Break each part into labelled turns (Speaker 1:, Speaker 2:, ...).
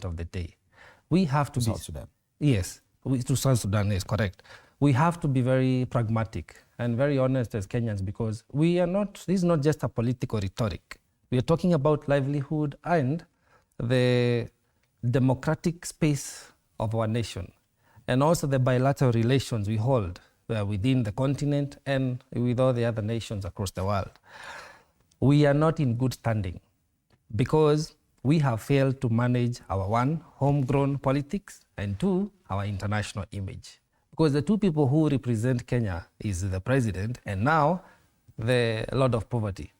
Speaker 1: of the day. We have to
Speaker 2: South Sudan.
Speaker 1: Yes, to South Sudan is correct. We have to be very pragmatic and very honest as Kenyans, because we are not, this is not just a political rhetoric. We are talking about livelihood and the democratic space of our nation, and also the bilateral relations we hold within the continent and with all the other nations across the world. We are not in good standing because we have failed to manage our one, homegrown politics, and two, our international image. Because the two people who represent Kenya is the president and now the Lord of Poverty,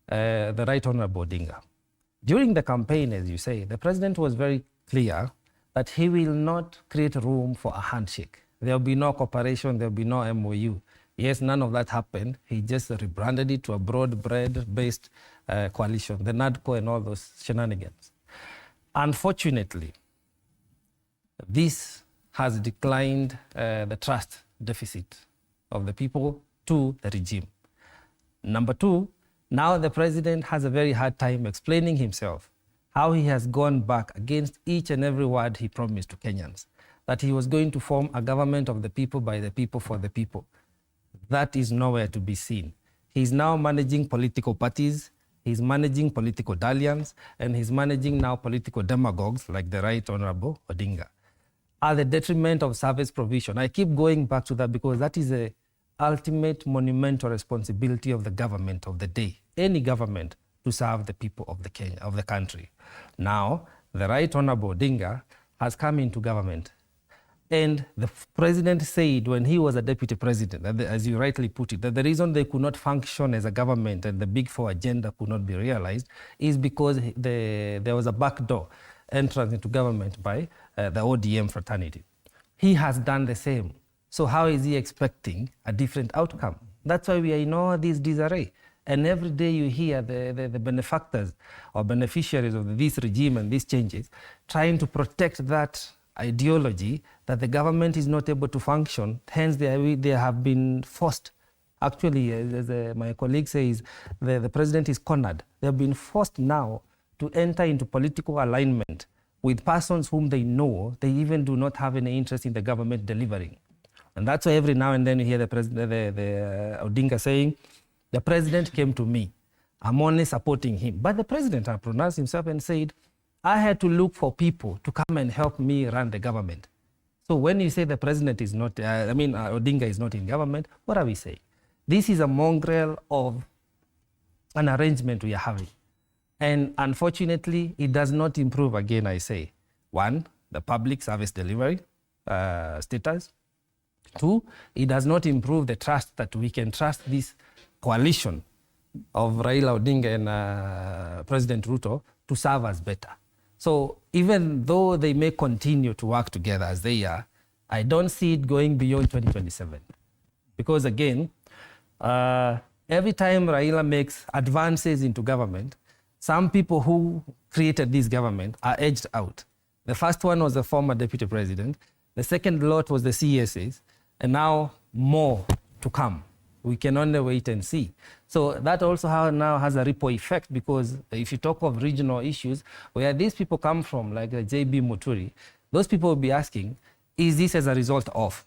Speaker 1: the Right Honorable Odinga. During the campaign, as you say, the president was very clear that he will not create room for a handshake. There will be no cooperation, there will be no MOU. Yes, none of that happened. He just rebranded it to a broad-based coalition, the NADCO and all those shenanigans. Unfortunately, this has declined the trust deficit of the people to the regime. Number two, now the president has a very hard time explaining himself, how he has gone back against each and every word he promised to Kenyans, that he was going to form a government of the people, by the people, for the people. That is nowhere to be seen. He's now managing political parties, he's managing political dalliance, and he's managing now political demagogues like the Right Honorable Odinga, at the detriment of service provision. I keep going back to that because that is the ultimate monumental responsibility of the government of the day, any government, to serve the people of the country. Now, the Right Honorable Odinga has come into government. And the president said when he was a deputy president, that as you rightly put it, that the reason they could not function as a government and the Big Four agenda could not be realized is because there was a backdoor entrance into government by the ODM fraternity. He has done the same. So how is he expecting a different outcome? That's why we are in all this disarray. And every day you hear the benefactors or beneficiaries of this regime and these changes trying to protect that ideology that the government is not able to function. Hence, they have been forced. Actually, as my colleague says, the president is cornered. They have been forced now to enter into political alignment with persons whom they know they even do not have any interest in the government delivering. And that's why every now and then you hear the Odinga saying, the president came to me. I'm only supporting him. But the president has pronounced himself and said, I had to look for people to come and help me run the government. So when you say the president is not, Odinga is not in government, what are we saying? This is a mongrel of an arrangement we are having. And unfortunately, it does not improve, again, I say. One, the public service delivery status. Two, it does not improve the trust that we can trust this coalition of Raila Odinga and President Ruto to serve us better. So even though they may continue to work together as they are, I don't see it going beyond 2027. Because again, every time Raila makes advances into government, some people who created this government are edged out. The first one was the former deputy president. The second lot was the CSAs, and now more to come. We can only wait and see. So that also now has a ripple effect, because if you talk of regional issues, where these people come from, like JB Muturi, those people will be asking, is this as a result of,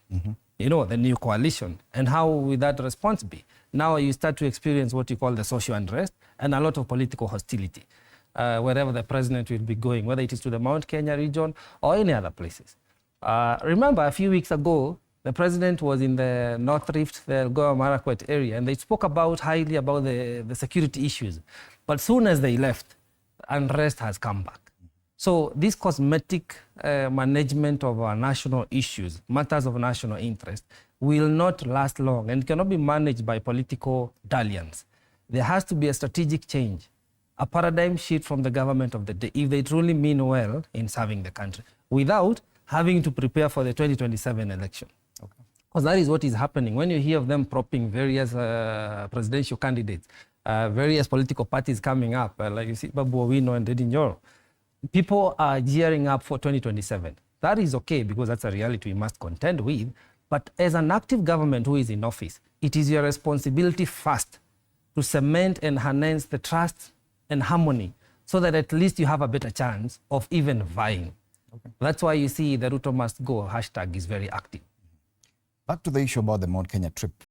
Speaker 1: the new coalition? And how will that response be? Now you start to experience what you call the social unrest and a lot of political hostility, wherever the president will be going, whether it is to the Mount Kenya region or any other places. Remember, a few weeks ago, the president was in the North Rift, the Elgeyo Marakwet area, and they spoke highly about the security issues. But soon as they left, unrest has come back. So this cosmetic management of our national issues, matters of national interest, will not last long and cannot be managed by political dalliance. There has to be a strategic change, a paradigm shift from the government of the day, if they truly mean well in serving the country, without having to prepare for the 2027 election. Because that is what is happening. When you hear of them propping various presidential candidates, various political parties coming up, like you see Babu Owino and Dedi Nyoro, people are gearing up for 2027. That is okay, because that's a reality we must contend with. But as an active government who is in office, it is your responsibility first to cement and enhance the trust and harmony so that at least you have a better chance of even vying. Okay. That's why you see the Ruto must go hashtag is very active.
Speaker 2: Back to the issue about the Mount Kenya trip.